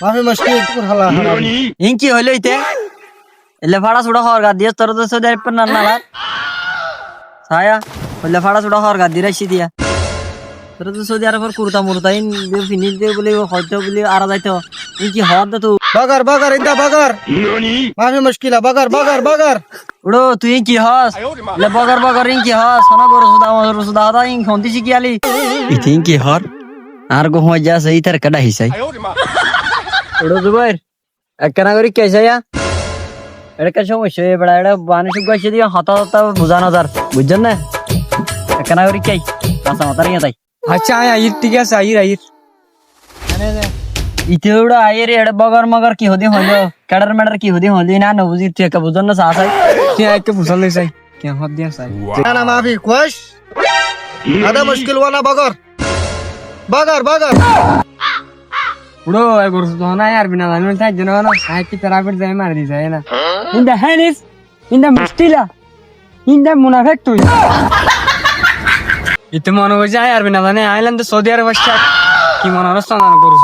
মাফি মুশকিল পুর হালা হারাম ইনকি হইলো ইতে এলে ফাড়া ছুড়া হওয়ার গা দিয়ে তোর তো সৌদি আরব না নালা ছায়া হইলে ফাড়া ছুড়া হওয়ার গা দিয়ে রাখছি দিয়া তোর তো সৌদি আরবের কুর্তা মুরতা ইন ফিনিশ দিয়ে বলে হয়তো বলে আরা যাইতো ইনকি হওয়ার দে তো বাগার বাগার ইন্দা বাগার মাফি মুশকিলা বাগার বাগার বাগার উড়ো তুই কি হস লে বগর বগর ইনকি হস সোনা গরু সুদা হদা ইন খন্তি শিখিয়ালি ইতি ইনকি হর আর গো হই যা সেই তার কাটা হিসাই উড়ো জুবাইর একখানা করে কে যায়া এটা কে সমস্যা বড় এটা বানি সুগ গাইছে দিয়া হতা হতা বুঝানো যার বুঝছেন না একখানা করে কে কাঁচা মাতার ইয়া তাই আচ্ছা আইর ঠিক আছে আইর ইতে উড়ো আইরে এটা বগর মগর কি হদি হলো কাডার মেডার কি হদি হলি না ন বুঝি তুই একা বুঝন না সাসাই তুই আইকে বুঝালে চাই কে হাত দিয়া চাই না না মাফি খুশ আদা মুশকিল ওয়ালা বাগার বাগার বাগার উড়ো এ গরু তো না আর বিনা জানি তাই জন্য না আই কি তারা ফির যাই মার দি যায় না ইন্দা হানিস ইন্দা মুস্তিলা ইন্দা মুনাফিক তুই ইতে মনে হয় যায় আর বিনা জানি আইল্যান্ড সৌদি আরব কি মনে হচ্ছে না গরু